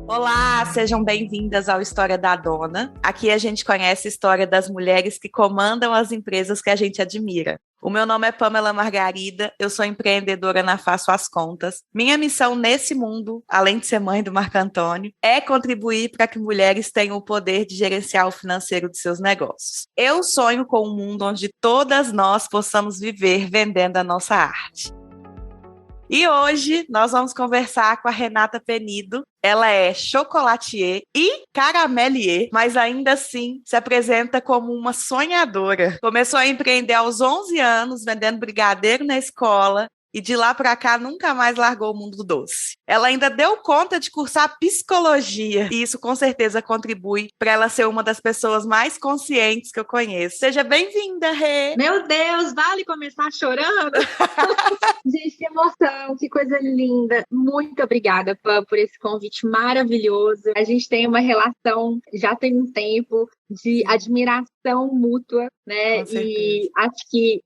Olá, sejam bem-vindas ao História da Dona. Aqui a gente conhece a história das mulheres que comandam as empresas que a gente admira. O meu nome é Pamela Margarida, eu sou empreendedora na Faço as Contas. Minha missão nesse mundo, além de ser mãe do Marco Antônio, é contribuir para que mulheres tenham o poder de gerenciar o financeiro de seus negócios. Eu sonho com um mundo onde todas nós possamos viver vendendo a nossa arte. E hoje nós vamos conversar com a Renata Penido. Ela é chocolatier e caramelier, mas ainda assim se apresenta como uma sonhadora. Começou a empreender aos 11 anos, vendendo brigadeiro na escola, e de lá para cá nunca mais largou o mundo do doce. Ela ainda deu conta de cursar psicologia, e isso com certeza contribui para ela ser uma das pessoas mais conscientes que eu conheço. Seja bem-vinda, Rê! Meu Deus, vale começar chorando? Gente, que emoção, que coisa linda. Muito obrigada, Pam, por esse convite maravilhoso. A gente tem uma relação, já tem um tempo, de admiração mútua, né? Com certeza. E acho que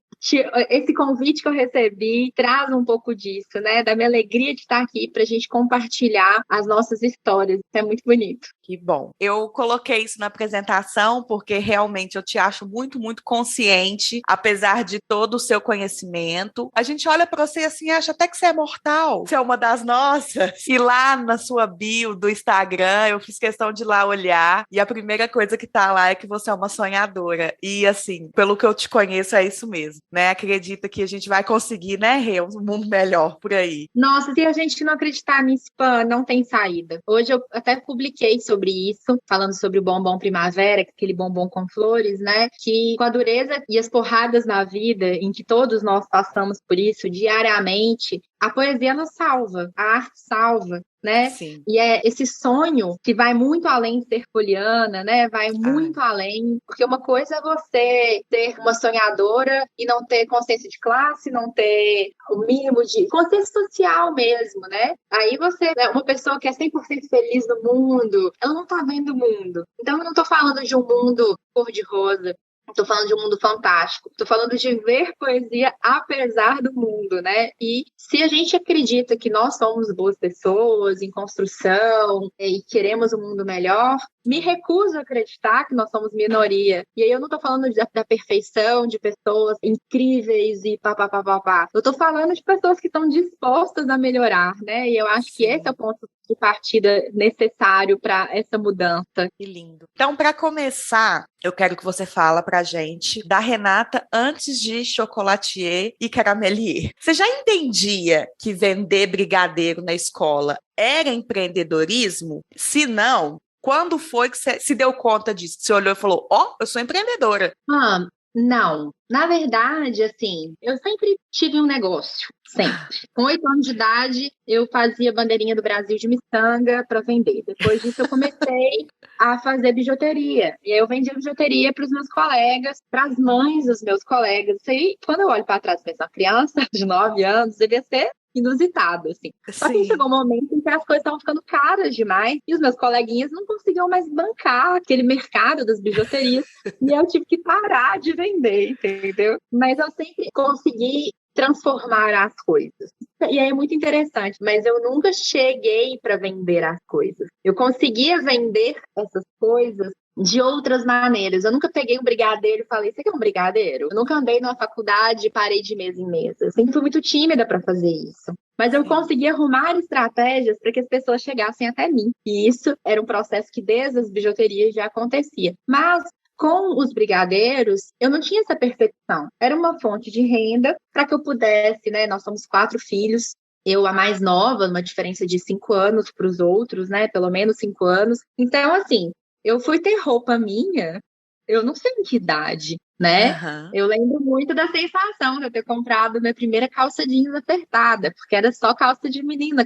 esse convite que eu recebi traz um pouco disso, né? Da minha alegria de estar aqui para a gente compartilhar as nossas histórias. Isso é muito bonito. Que bom. Eu coloquei isso na apresentação porque realmente eu te acho muito, muito consciente, apesar de todo o seu conhecimento. A gente olha para você assim, acha até que você é mortal. Você é uma das nossas. E lá na sua bio do Instagram, eu fiz questão de ir lá olhar e a primeira coisa que tá lá é que você é uma sonhadora. E assim, pelo que eu te conheço, é isso mesmo, né? Acredita que a gente vai conseguir, né, Rê, um mundo melhor por aí. Nossa, se a gente não acreditar nisso, Pam, não tem saída. Hoje eu até publiquei sobre isso, falando sobre o bombom primavera, aquele bombom com flores, né? Que com a dureza e as porradas na vida, em que todos nós passamos por isso diariamente, a poesia nos salva, a arte salva, né? Sim. E é esse sonho que vai muito além de ser poliana, né? Vai muito além, porque uma coisa é você ser uma sonhadora e não ter consciência de classe, não ter o mínimo de consciência social mesmo, né? Aí você, né, uma pessoa que é 100% feliz no mundo, ela não tá vendo o mundo. Então eu não tô falando de um mundo cor-de-rosa. Estou falando de um mundo fantástico. Estou falando de ver poesia apesar do mundo, né? E se a gente acredita que nós somos boas pessoas em construção e queremos um mundo melhor, me recuso a acreditar que nós somos minoria. E aí eu não estou falando da perfeição, de pessoas incríveis e papapá. Eu estou falando de pessoas que estão dispostas a melhorar, né? E eu acho que esse é o ponto de partida necessário para essa mudança. Que lindo. Então, para começar, eu quero que você fala pra gente da Renata antes de chocolatier e caramelier. Você já entendia que vender brigadeiro na escola era empreendedorismo? Se não, quando foi que você se deu conta disso? Você olhou e falou, ó, eu sou empreendedora. Não. Na verdade, assim, eu sempre tive um negócio, sempre. Com 8 anos de idade, eu fazia bandeirinha do Brasil de miçanga para vender. Depois disso, eu comecei a fazer bijuteria. E aí eu vendia bijuteria para os meus colegas, para as mães dos meus colegas. Isso aí, quando eu olho para trás, penso, uma criança de 9 anos, devia ser inusitado, assim. Só que chegou um momento em que as coisas estavam ficando caras demais e os meus coleguinhas não conseguiam mais bancar aquele mercado das bijuterias e eu tive que parar de vender, entendeu? Mas eu sempre consegui transformar as coisas. E aí é muito interessante, mas eu nunca cheguei para vender as coisas. Eu conseguia vender essas coisas de outras maneiras. Eu nunca peguei um brigadeiro e falei, você quer um brigadeiro? Eu nunca andei na faculdade e parei de mesa em mesa. Eu sempre fui muito tímida para fazer isso. Mas eu consegui arrumar estratégias para que as pessoas chegassem até mim. E isso era um processo que desde as bijuterias já acontecia. Mas com os brigadeiros, eu não tinha essa percepção. Era uma fonte de renda para que eu pudesse, né? Nós somos 4 filhos. Eu, a mais nova, uma diferença de 5 anos para os outros, né? Pelo menos 5 anos. Então, assim, eu fui ter roupa minha, eu não sei em que idade, né? Uhum. Eu lembro muito da sensação de eu ter comprado minha primeira calça jeans apertada, porque era só calça de menina,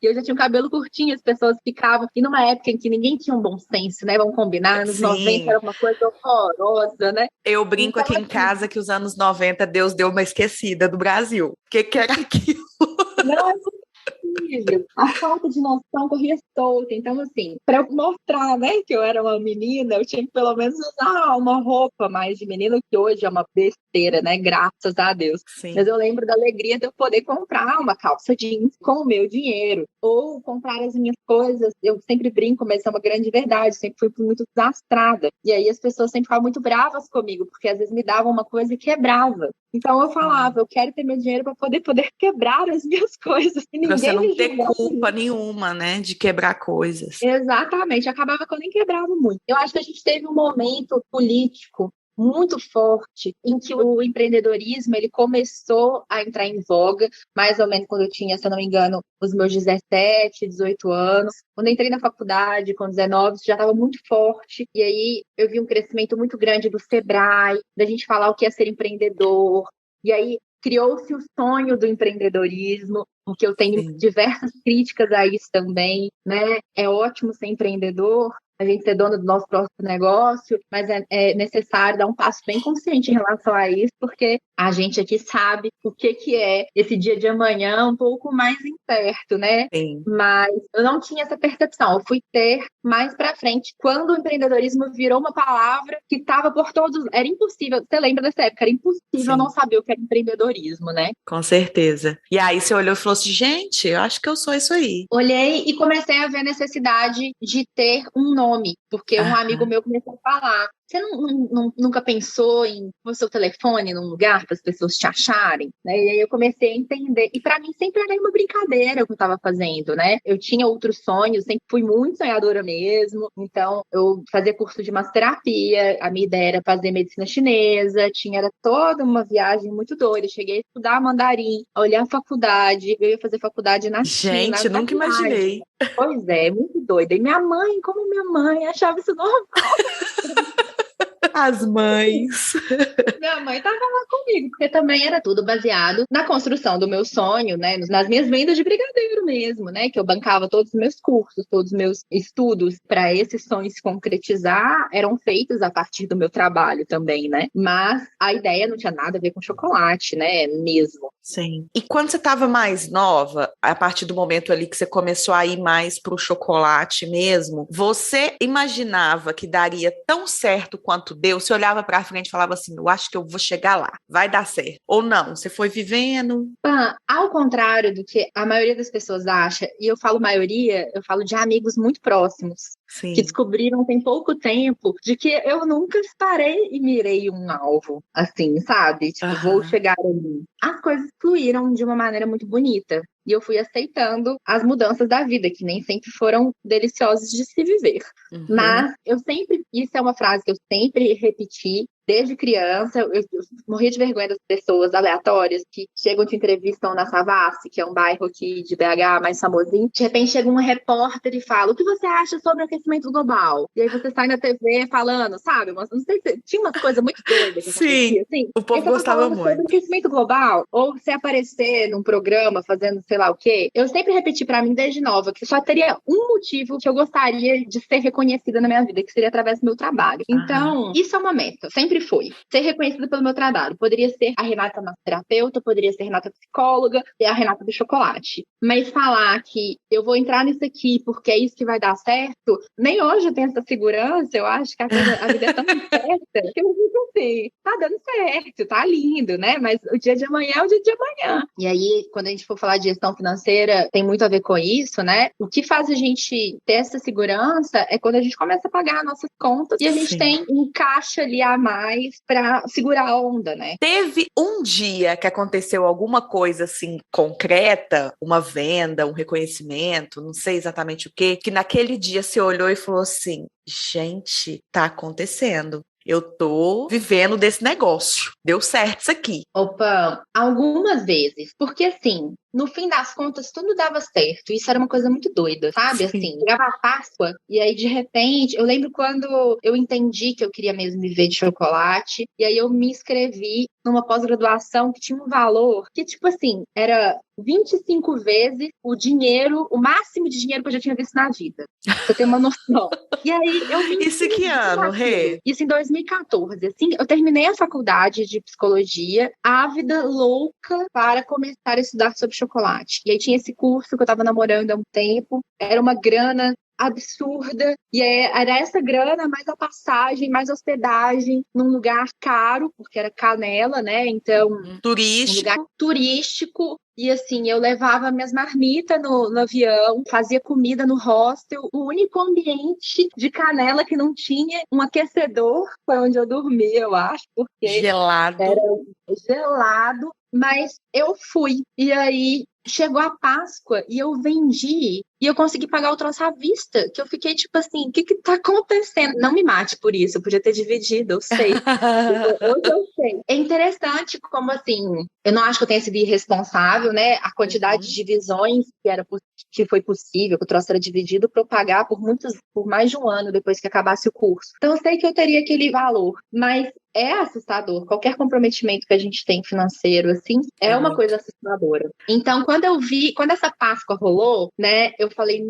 e eu já tinha um cabelo curtinho, as pessoas ficavam, e numa época em que ninguém tinha um bom senso, né? Vamos combinar, nos 90 era uma coisa horrorosa, né? Eu brinco então, aqui em casa que os anos 90 Deus deu uma esquecida do Brasil. O que era aquilo? Não, horrível. A falta de noção corria solta. Então, assim, para eu mostrar, né, que eu era uma menina, eu tinha que pelo menos usar uma roupa mais de menina, que hoje é uma besteira, né? Graças a Deus. Sim. Mas eu lembro da alegria de eu poder comprar uma calça jeans com o meu dinheiro. Ou comprar as minhas coisas. Eu sempre brinco, mas isso é uma grande verdade. Sempre fui muito desastrada. E aí as pessoas sempre ficavam muito bravas comigo, porque às vezes me davam uma coisa e quebrava. Então eu falava, eu quero ter meu dinheiro para poder quebrar as minhas coisas. E Pra você ninguém não me ter julgava. culpa nenhuma, né, de quebrar coisas. Exatamente, acabava que eu nem quebrava muito. Eu acho que a gente teve um momento político muito forte em que o empreendedorismo ele começou a entrar em voga, mais ou menos quando eu tinha, se eu não me engano, os meus 17, 18 anos. Quando eu entrei na faculdade, com 19, isso já estava muito forte. E aí eu vi um crescimento muito grande do Sebrae, da gente falar o que é ser empreendedor. E aí criou-se o sonho do empreendedorismo, porque eu tenho diversas críticas a isso também, né? É ótimo ser empreendedor, a gente ser dono do nosso próprio negócio, mas é necessário dar um passo bem consciente em relação a isso, porque a gente aqui sabe o que é esse dia de amanhã um pouco mais incerto, né? Sim. Mas eu não tinha essa percepção, eu fui ter mais pra frente, quando o empreendedorismo virou uma palavra que estava por todos, era impossível, você lembra dessa época, era impossível não saber o que era empreendedorismo, né? Com certeza. E aí você olhou e falou assim, gente, eu acho que eu sou isso aí. Olhei e comecei a ver a necessidade de ter um nome, porque um amigo meu começou a falar, você nunca pensou em pôr seu telefone num lugar para as pessoas te acharem? Né? E aí eu comecei a entender. E para mim sempre era uma brincadeira o que eu estava fazendo, né? Eu tinha outros sonhos, sempre fui muito sonhadora mesmo. Então eu fazia curso de massoterapia, a minha ideia era fazer medicina chinesa, era toda uma viagem muito doida. Eu cheguei a estudar mandarim, a olhar a faculdade, eu ia fazer faculdade na China. Gente, nunca imaginei. Pois é, muito doida. E como minha mãe achava isso normal. As mães. Minha mãe estava lá comigo, porque também era tudo baseado na construção do meu sonho, né? Nas minhas vendas de brigadeiro mesmo, né? Que eu bancava todos os meus cursos, todos os meus estudos para esse sonho se concretizar, eram feitos a partir do meu trabalho também, né? Mas a ideia não tinha nada a ver com chocolate, né? Mesmo. Sim. E quando você estava mais nova, a partir do momento ali que você começou a ir mais para o chocolate mesmo, você imaginava que daria tão certo quanto deu? Você olhava para frente e falava assim, eu acho que eu vou chegar lá, vai dar certo. Ou não, você foi vivendo? Ao contrário do que a maioria das pessoas acha, e eu falo maioria, eu falo de amigos muito próximos, que descobriram tem pouco tempo de que eu nunca parei e mirei um alvo, assim, sabe? Tipo, vou chegar ali. As coisas fluíram de uma maneira muito bonita. E eu fui aceitando as mudanças da vida, que nem sempre foram deliciosas de se viver. Mas isso é uma frase que eu sempre repeti, desde criança. Eu morria de vergonha das pessoas aleatórias que chegam te entrevistam na Savassi, que é um bairro aqui de BH mais famosinho. De repente chega um repórter e fala, o que você acha sobre o aquecimento global? E aí você sai na TV falando, sabe? Não sei se tinha umas coisas muito doidas que acontecia, assim. O povo gostava muito. Sobre o aquecimento global, ou se aparecer num programa fazendo sei lá o quê, eu sempre repeti pra mim desde nova que só teria um motivo que eu gostaria de ser reconhecida na minha vida, que seria através do meu trabalho. Então, isso é uma meta, sempre foi. Ser reconhecida pelo meu trabalho. Poderia ser a Renata massoterapeuta, poderia ser a Renata psicóloga e a Renata do chocolate. Mas falar que eu vou entrar nisso aqui porque é isso que vai dar certo, nem hoje eu tenho essa segurança, eu acho que a vida é tão certa que eu fico assim, tá dando certo, tá lindo, né? Mas o dia de amanhã é o dia de amanhã. E aí, quando a gente for falar de gestão financeira, tem muito a ver com isso, né? O que faz a gente ter essa segurança é quando a gente começa a pagar nossas contas e a gente tem um caixa ali a mais para segurar a onda, né? Teve um dia que aconteceu alguma coisa assim concreta, uma venda, um reconhecimento, não sei exatamente o quê, que naquele dia você olhou e falou assim, gente, tá acontecendo. Eu tô vivendo desse negócio. Deu certo isso aqui. Opa, algumas vezes. Porque assim, no fim das contas, tudo dava certo. Isso era uma coisa muito doida, sabe? Assim, chegava a Páscoa e aí, de repente, eu lembro quando eu entendi que eu queria mesmo viver de chocolate, e aí eu me inscrevi numa pós-graduação que tinha um valor que, tipo assim, era 25 vezes o máximo de dinheiro que eu já tinha visto na vida. Pra você ter uma noção. E aí, eu me Isso que ano, Rê? Isso em 2014. Assim, eu terminei a faculdade de psicologia, ávida, louca, para começar a estudar sobre chocolate. E aí tinha esse curso que eu tava namorando há um tempo, era uma grana absurda, e era essa grana, mais a passagem, mais hospedagem, num lugar caro, porque era Canela, né? Então, um lugar turístico. E assim, eu levava minhas marmitas no avião, fazia comida no hostel. O único ambiente de Canela que não tinha um aquecedor foi onde eu dormi, eu acho, porque gelado. Era gelado, mas eu fui. E aí chegou a Páscoa e eu vendi e eu consegui pagar o troço à vista, que eu fiquei tipo assim, o que que tá acontecendo? Não me mate por isso, eu podia ter dividido, eu sei. Hoje eu sei. É interessante como assim, eu não acho que eu tenha sido irresponsável, né? A quantidade de divisões que foi possível, que o troço era dividido para eu pagar por mais de um ano depois que acabasse o curso. Então eu sei que eu teria aquele valor, mas é assustador. Qualquer comprometimento que a gente tem financeiro, assim, é uma coisa assustadora. Então, quando essa Páscoa rolou, né, eu falei,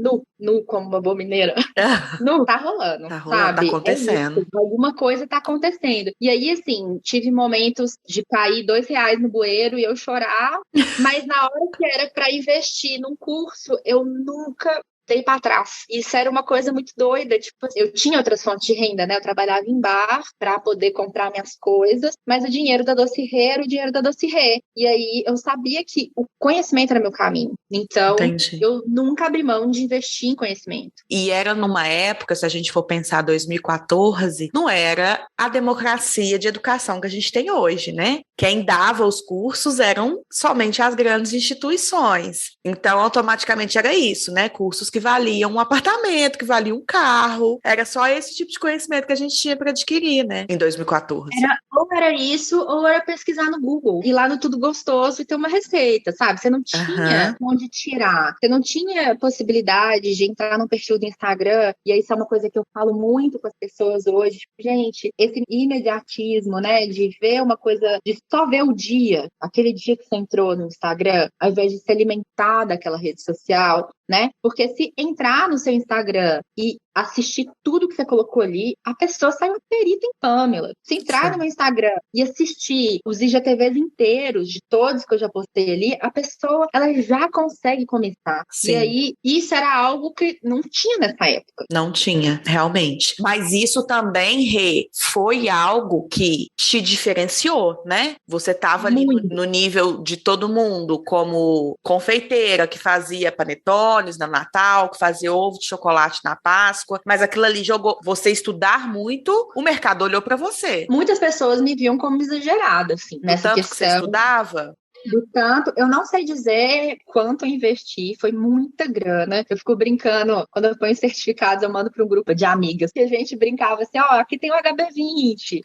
como uma boa mineira, tá rolando, sabe? Tá acontecendo. É isso, alguma coisa tá acontecendo. E aí, assim, tive momentos de cair R$2 no bueiro e eu chorar, mas na hora que era para investir num curso, eu nunca dei para trás. Isso era uma coisa muito doida, tipo, eu tinha outras fontes de renda, né? Eu trabalhava em bar para poder comprar minhas coisas, mas o dinheiro da Doce Rê era o dinheiro da Doce Rê. E aí eu sabia que o conhecimento era meu caminho. Então, eu nunca abri mão de investir em conhecimento. E era numa época, se a gente for pensar 2014, não era a democracia de educação que a gente tem hoje, né? Quem dava os cursos eram somente as grandes instituições. Então, automaticamente era isso, né? Cursos que valiam um apartamento, que valiam um carro. Era só esse tipo de conhecimento que a gente tinha para adquirir, né? Em 2014. Ou era isso, ou era pesquisar no Google. Ir lá no Tudo Gostoso e ter uma receita, sabe? Você não tinha onde tirar. Você não tinha possibilidade de entrar no perfil do Instagram. E aí isso é uma coisa que eu falo muito com as pessoas hoje. Tipo, gente, esse imediatismo, né? De ver uma coisa, de só ver o dia, aquele dia que você entrou no Instagram, ao invés de se alimentar daquela rede social, né? Porque se entrar no seu Instagram e assistir tudo que você colocou ali, a pessoa sai uma perita em Pamela. Se entrar no meu Instagram e assistir os IGTVs inteiros de todos que eu já postei ali, a pessoa, ela já consegue começar. Sim. E aí, isso era algo que não tinha nessa época. Não tinha, realmente. Mas isso também, Rê, foi algo que te diferenciou, né? Você estava ali no nível de todo mundo, como confeiteira que fazia panetones no Natal, que fazia ovo de chocolate na Páscoa, mas aquilo ali jogou você estudar muito, o mercado olhou para você. Muitas pessoas me viam como exagerada, assim, nessa questão. Que você estudava? Do tanto, eu não sei dizer quanto eu investi, foi muita grana. Eu fico brincando, quando eu ponho certificados, eu mando para um grupo de amigas, que a gente brincava assim, aqui tem o HB20,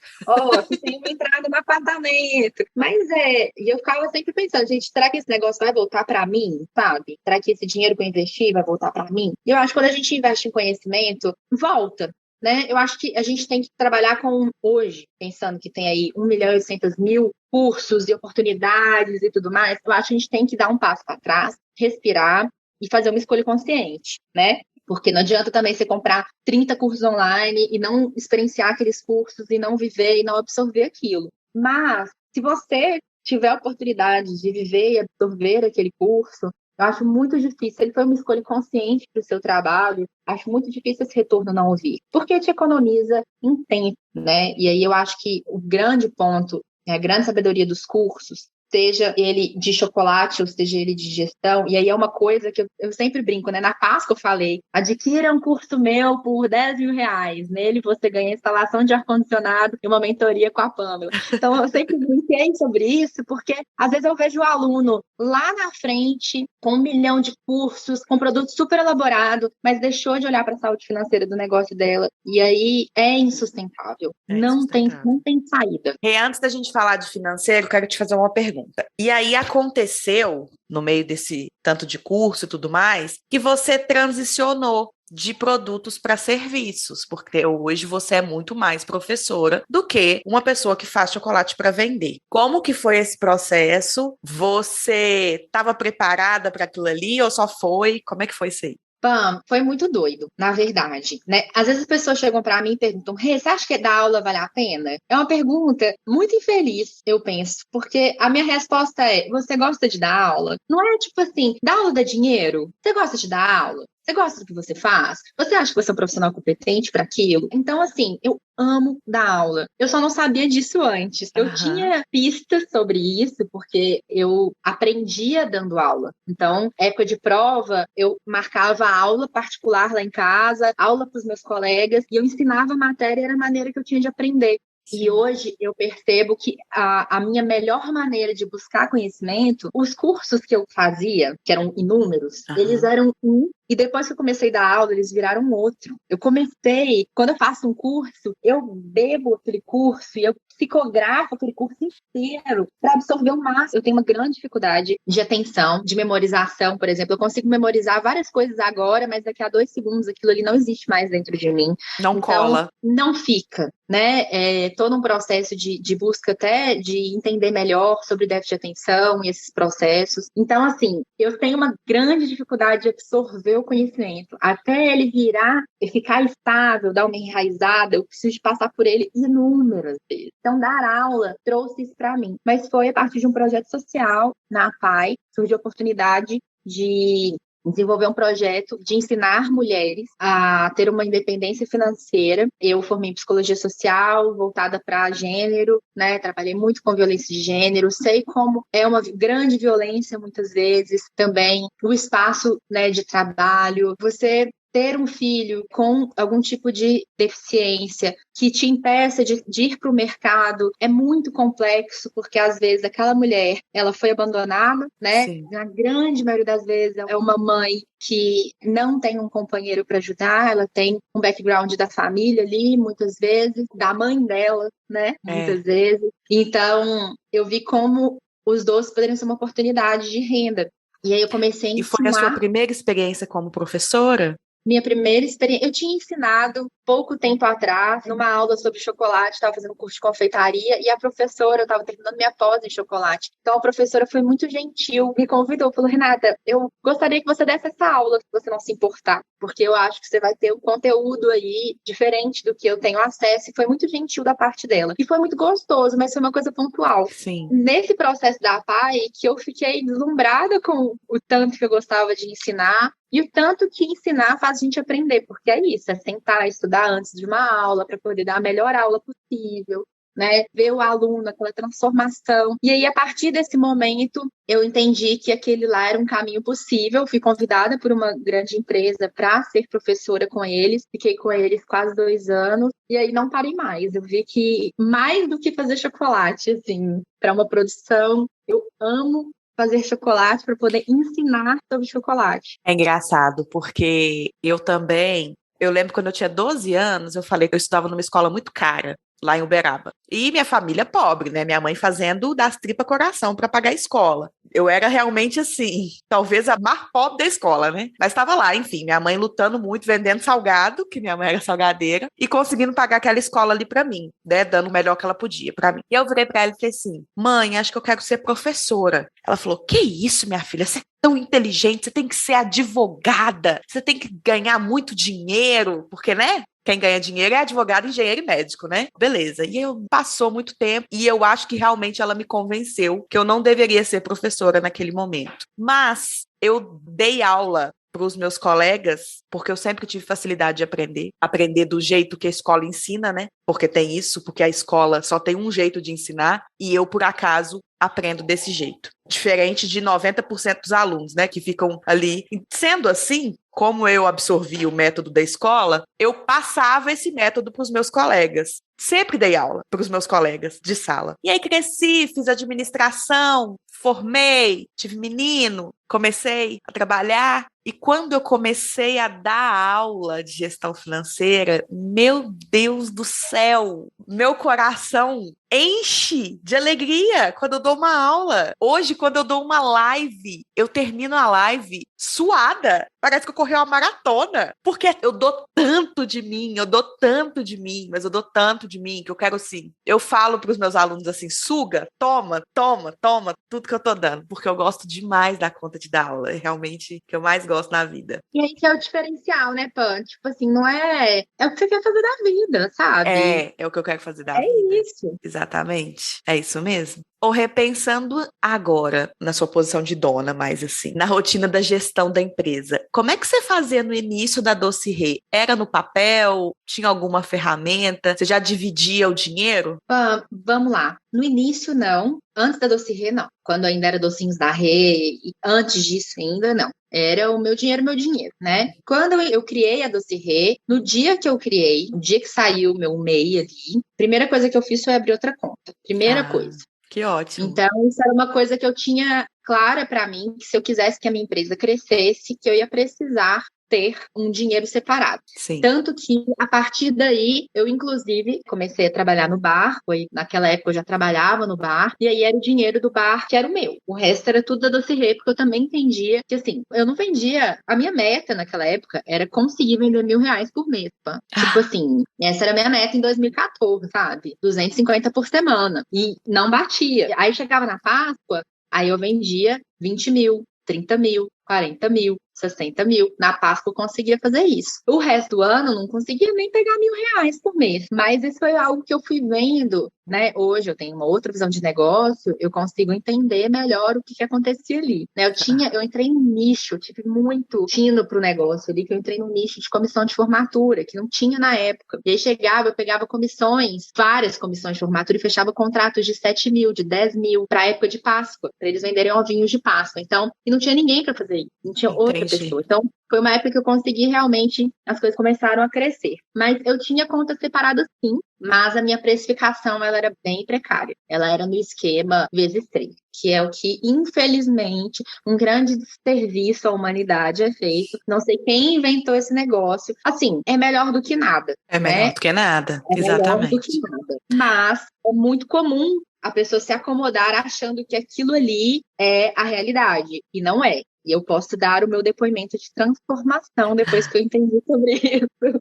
aqui tem uma entrada no apartamento. Mas e eu ficava sempre pensando, gente, será que esse negócio vai voltar para mim, sabe? Será que esse dinheiro que eu investi vai voltar para mim? E eu acho que quando a gente investe em conhecimento, volta. Né? Eu acho que a gente tem que trabalhar com hoje, pensando que tem aí 1.800.000 cursos e oportunidades e tudo mais. Eu acho que a gente tem que dar um passo para trás, respirar e fazer uma escolha consciente, né? Porque não adianta também você comprar 30 cursos online e não experienciar aqueles cursos e não viver e não absorver aquilo. Mas, se você tiver a oportunidade de viver e absorver aquele curso, eu acho muito difícil. Ele foi uma escolha consciente para o seu trabalho. Acho muito difícil esse retorno não ouvir. Porque te economiza em tempo, né? E aí eu acho que o grande ponto, a grande sabedoria dos cursos, seja ele de chocolate ou seja ele de gestão, e aí é uma coisa que eu sempre brinco, né? Na Páscoa eu falei, adquira um curso meu por R$10.000. Nele você ganha instalação de ar-condicionado e uma mentoria com a Pamela. Então eu sempre brinquei sobre isso, porque às vezes eu vejo o aluno lá na frente, com 1 milhão de cursos, com produto super elaborado, mas deixou de olhar para a saúde financeira do negócio dela, e aí é insustentável. Não tem saída. E antes da gente falar de financeiro, quero te fazer uma pergunta. E aí aconteceu, no meio desse tanto de curso e tudo mais, que você transicionou de produtos para serviços, porque hoje você é muito mais professora do que uma pessoa que faz chocolate para vender. Como que foi esse processo? Você estava preparada para aquilo ali ou só foi? Como é que foi isso aí? Pam, foi muito doido, na verdade, né? Às vezes as pessoas chegam pra mim e perguntam: Rê, você acha que dar aula vale a pena? É uma pergunta muito infeliz, eu penso, porque a minha resposta é: você gosta de dar aula? Não é tipo assim, dar aula dá dinheiro? Você gosta de dar aula? Você gosta do que você faz? Você acha que você é um profissional competente para aquilo? Então, assim, eu amo dar aula. Eu só não sabia disso antes. Eu tinha pistas sobre isso porque eu aprendia dando aula. Então, época de prova, eu marcava aula particular lá em casa, aula para os meus colegas, e eu ensinava a matéria, era a maneira que eu tinha de aprender. E hoje eu percebo que a minha melhor maneira de buscar conhecimento, os cursos que eu fazia, que eram inúmeros, eles eram e depois que eu comecei a dar aula, eles viraram outro. Eu comecei, quando eu faço um curso, eu bebo aquele curso e eu psicografo aquele curso inteiro para absorver o máximo. Eu tenho uma grande dificuldade de atenção, de memorização, por exemplo. Eu consigo memorizar várias coisas agora, mas daqui a 2 segundos aquilo ali não existe mais dentro de mim. Não cola. Não fica, né? Estou num processo de busca até de entender melhor sobre déficit de atenção e esses processos. Então, assim, eu tenho uma grande dificuldade de absorver o conhecimento. Até ele virar e ficar estável, dar uma enraizada, eu preciso de passar por ele inúmeras vezes. Então, dar aula trouxe isso para mim. Mas foi a partir de um projeto social na APAE, surgiu a oportunidade de desenvolver um projeto de ensinar mulheres a ter uma independência financeira. Eu formei em psicologia social, voltada para gênero, né? Trabalhei muito com violência de gênero, sei como é uma grande violência muitas vezes também o espaço, né, de trabalho. Você ter um filho com algum tipo de deficiência que te impeça de ir para o mercado é muito complexo, porque às vezes aquela mulher, ela foi abandonada, né? Sim. Na grande maioria das vezes é uma mãe que não tem um companheiro para ajudar, ela tem um background da família ali, muitas vezes, da mãe dela, né? Muitas vezes. Então, eu vi como os doces poderiam ser uma oportunidade de renda. E aí eu comecei a ensinar. E foi a sua primeira experiência como professora? Minha primeira experiência, eu tinha ensinado pouco tempo atrás, numa aula sobre chocolate, estava fazendo um curso de confeitaria, e a professora, eu estava terminando minha pós em chocolate. Então a professora foi muito gentil, me convidou, falou: Renata, eu gostaria que você desse essa aula, se você não se importar, porque eu acho que você vai ter um conteúdo aí diferente do que eu tenho acesso, e foi muito gentil da parte dela. E foi muito gostoso, mas foi uma coisa pontual. Sim. Nesse processo da APAE, que eu fiquei deslumbrada com o tanto que eu gostava de ensinar, e o tanto que ensinar faz a gente aprender, porque é isso, é sentar, estudar antes de uma aula para poder dar a melhor aula possível, né? Ver o aluno, aquela transformação. E aí, a partir desse momento, eu entendi que aquele lá era um caminho possível. Fui convidada por uma grande empresa para ser professora com eles. Fiquei com eles quase 2 anos. E aí, não parei mais. Eu vi que mais do que fazer chocolate, assim, para uma produção, eu amo fazer chocolate para poder ensinar sobre chocolate. É engraçado, porque eu lembro quando eu tinha 12 anos, eu falei que eu estudava numa escola muito cara, lá em Uberaba. E minha família pobre, né? Minha mãe fazendo das tripas coração para pagar a escola. Eu era realmente assim, talvez a mais pobre da escola, né? Mas estava lá, enfim, minha mãe lutando muito, vendendo salgado, que minha mãe era salgadeira, e conseguindo pagar aquela escola ali para mim, né? Dando o melhor que ela podia para mim. E eu virei para ela e falei assim: mãe, acho que eu quero ser professora. Ela falou: que isso, minha filha? Você é tão inteligente, você tem que ser advogada, você tem que ganhar muito dinheiro, porque, né? Quem ganha dinheiro é advogado, engenheiro e médico, né? Beleza. E eu passou muito tempo e eu acho que realmente ela me convenceu que eu não deveria ser professora naquele momento. Mas eu dei aula para os meus colegas, porque eu sempre tive facilidade de aprender do jeito que a escola ensina, né? Porque tem isso, porque a escola só tem um jeito de ensinar e eu, por acaso, aprendo desse jeito. Diferente de 90% dos alunos, né? Que ficam ali. Sendo assim, como eu absorvi o método da escola, eu passava esse método para os meus colegas. Sempre dei aula para os meus colegas de sala. E aí cresci, fiz administração, formei, tive menino, comecei a trabalhar. E quando eu comecei a dar aula de gestão financeira, meu Deus do céu, meu coração enche de alegria quando eu dou uma aula. Hoje, quando eu dou uma live, eu termino a live suada. Parece que eu corri uma maratona. Porque eu dou tanto de mim, mas eu dou tanto de mim que eu quero sim. Eu falo para os meus alunos assim, suga, toma, tudo que eu tô dando. Porque eu gosto demais da conta de dar aula. É realmente o que eu mais gosto na vida. E aí que é o diferencial, né, Pan? Tipo assim, não é... É o que você quer fazer da vida, sabe? É o que eu quero fazer da É vida. isso. Exatamente. É isso mesmo. Ou repensando agora, na sua posição de dona, mais assim, na rotina da gestão da empresa, como é que você fazia no início da Doce Rê? Era no papel? Tinha alguma ferramenta? Você já dividia o dinheiro? Vamos lá. No início, não. Antes da Doce Rê, não. Quando ainda era Docinhos da Rê, e antes disso ainda, não. Era o meu dinheiro, né? Quando eu criei a Doce Rê, no dia que eu criei, no dia que saiu o meu MEI ali, primeira coisa que eu fiz foi abrir outra conta. Primeira coisa. Que ótimo. Então, isso era uma coisa que eu tinha clara para mim, que se eu quisesse que a minha empresa crescesse, que eu ia precisar ter um dinheiro separado. Sim. Tanto que, a partir daí, eu, inclusive, comecei a trabalhar no bar. Naquela época, eu já trabalhava no bar. E aí, era o dinheiro do bar que era o meu. O resto era tudo da Doce Rê, porque eu também entendia que, assim, eu não vendia... A minha meta, naquela época, era conseguir vender R$1.000 por mês, pá. Tipo assim, essa era a minha meta em 2014, sabe? 250 por semana. E não batia. Aí, chegava na Páscoa, aí eu vendia 20 mil, 30 mil, 40 mil, 60 mil. Na Páscoa eu conseguia fazer isso. O resto do ano eu não conseguia nem pegar R$1.000 por mês. Mas isso foi algo que eu fui vendo, né? Hoje eu tenho uma outra visão de negócio, eu consigo entender melhor o que acontecia ali. Né? Eu entrei num nicho, eu tive muito tino pro negócio ali, que eu entrei num nicho de comissão de formatura, que não tinha na época. E aí chegava, eu pegava comissões, várias comissões de formatura, e fechava contratos de 7 mil, de 10 mil, pra época de Páscoa, para eles venderem ovinhos de Páscoa. Então, e não tinha ninguém para fazer isso, não tinha outra pessoa. Então, foi uma época que eu consegui realmente, as coisas começaram a crescer. Mas eu tinha contas separadas sim, mas a minha precificação ela era bem precária. Ela era no esquema vezes 3, que é o que, infelizmente, um grande desserviço à humanidade é feito. Não sei quem inventou esse negócio. Assim, é melhor do que nada. É melhor do que nada, exatamente. Melhor do que nada. Mas é muito comum a pessoa se acomodar achando que aquilo ali é a realidade, e não é. E eu posso dar o meu depoimento de transformação depois que eu entendi sobre isso.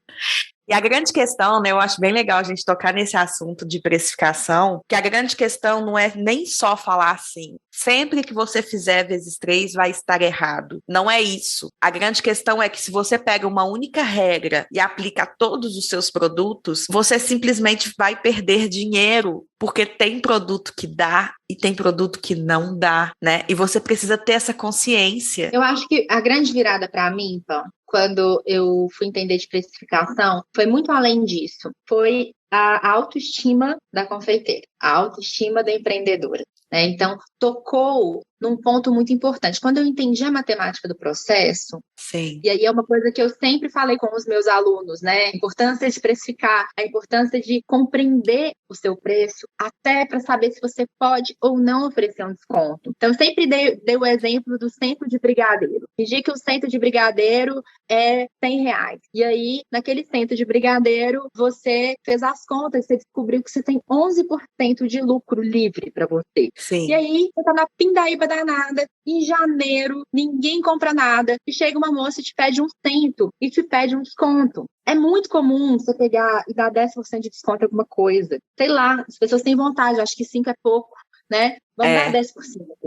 E a grande questão, né, eu acho bem legal a gente tocar nesse assunto de precificação, que a grande questão não é nem só falar assim, sempre que você fizer vezes 3 vai estar errado. Não é isso. A grande questão é que se você pega uma única regra e aplica a todos os seus produtos, você simplesmente vai perder dinheiro, porque tem produto que dá e tem produto que não dá, né? E você precisa ter essa consciência. Eu acho que a grande virada para mim, Pam, quando eu fui entender de precificação, foi muito além disso. Foi a autoestima da confeiteira, a autoestima da empreendedora. Né? Então, tocou num ponto muito importante. Quando eu entendi a matemática do processo, sim. E aí é uma coisa que eu sempre falei com os meus alunos, né? A importância de precificar, a importância de compreender o seu preço, até para saber se você pode ou não oferecer um desconto. Então, eu sempre dei o exemplo do centro de brigadeiro. Fingi que o centro de brigadeiro é R$100. E aí, naquele centro de brigadeiro, você fez as contas, você descobriu que você tem 11% de lucro livre para você. Sim. E aí, você tá na pindaíba danada, em janeiro, ninguém compra nada, e chega uma moça e te pede um cento, e te pede um desconto. É muito comum você pegar e dar 10% de desconto em alguma coisa. Sei lá, as pessoas têm vontade, acho que 5 é pouco, né? Vamos dar 10%.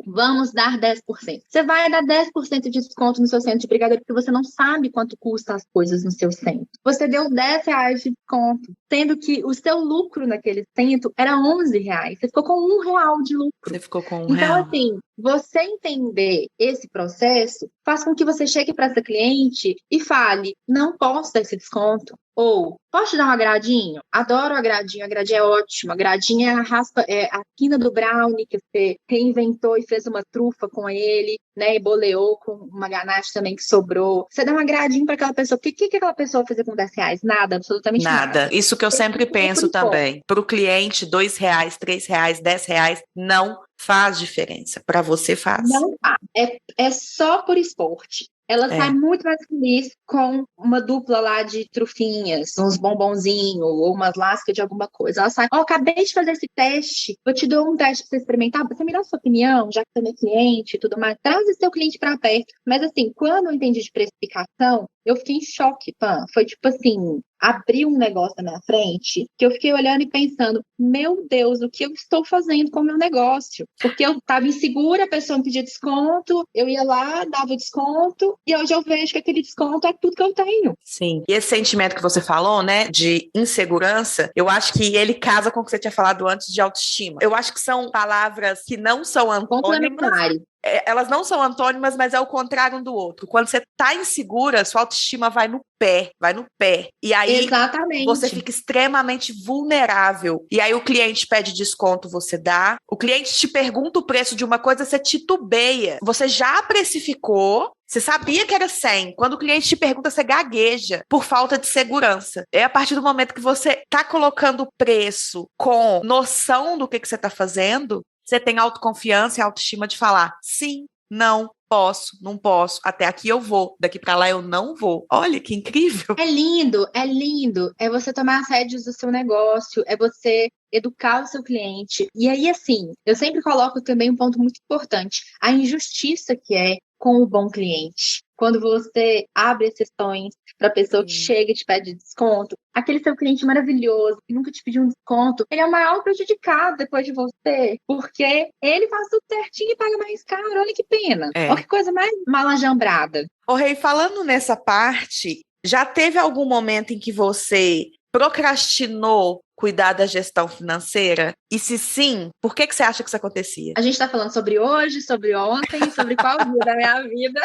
Vamos dar 10%. Você vai dar 10% de desconto no seu centro de brigadeiro porque você não sabe quanto custa as coisas no seu centro. Você deu R$10 de desconto, sendo que o seu lucro naquele centro era R$11. Você ficou com R$1 de lucro. Você ficou com R$1. Então, assim, você entender esse processo faz com que você chegue para essa cliente e fale, não posso dar esse desconto. Ou, posso te dar um agradinho? Adoro o agradinho, a agradinho é ótimo. A agradinho é a raspa, é a quina do brownie que você reinventou e fez uma trufa com ele, né? E boleou com uma ganache também que sobrou. Você dá um agradinho para aquela pessoa. O que aquela pessoa vai fazer com R$10? Nada, absolutamente nada. Nada. Isso que eu sempre penso também. Para o cliente, R$2, R$3, R$10 não faz diferença. Para você faz. Não faz. É só por esporte. ela sai muito mais feliz com uma dupla lá de trufinhas, uns bombonzinhos ou umas lascas de alguma coisa. Ela sai, acabei de fazer esse teste, eu te dou um teste pra você experimentar, você me dá a sua opinião, já que você é meu cliente e tudo mais. Traz o seu cliente pra perto. Mas assim, quando eu entendi de precificação, eu fiquei em choque, Pan. Foi tipo assim, abriu um negócio na minha frente, que eu fiquei olhando e pensando, meu Deus, o que eu estou fazendo com o meu negócio? Porque eu estava insegura, a pessoa me pedia desconto, eu ia lá, dava o desconto, e hoje eu vejo que aquele desconto é tudo que eu tenho. Sim. E esse sentimento que você falou, né, de insegurança, eu acho que ele casa com o que você tinha falado antes de autoestima. Eu acho que são palavras que não são antônimas. Elas não são antônimas, mas é o contrário um do outro. Quando você tá insegura, sua autoestima vai no pé, vai no pé. E aí Exatamente. Você fica extremamente vulnerável. E aí o cliente pede desconto, você dá. O cliente te pergunta o preço de uma coisa, você titubeia. Você já precificou, você sabia que era 100. Quando o cliente te pergunta, você gagueja por falta de segurança. É a partir do momento que você tá colocando o preço com noção do que você tá fazendo, você tem autoconfiança e autoestima de falar sim, não, posso, não posso, até aqui eu vou, daqui para lá eu não vou. Olha que incrível. É lindo, é lindo. É você tomar as rédeas do seu negócio, é você educar o seu cliente. E aí, assim, eu sempre coloco também um ponto muito importante, a injustiça que é com o bom cliente. Quando você abre exceções para a pessoa que chega e te pede desconto, aquele seu cliente maravilhoso, que nunca te pediu um desconto, ele é o maior prejudicado depois de você, porque ele faz tudo certinho e paga mais caro. Olha que pena. Olha que coisa mais mal ajambrada. Ô, Rei, falando nessa parte, já teve algum momento em que você procrastinou cuidar da gestão financeira? E se sim, por que você acha que isso acontecia? A gente está falando sobre hoje, sobre ontem, sobre qual dia da minha vida?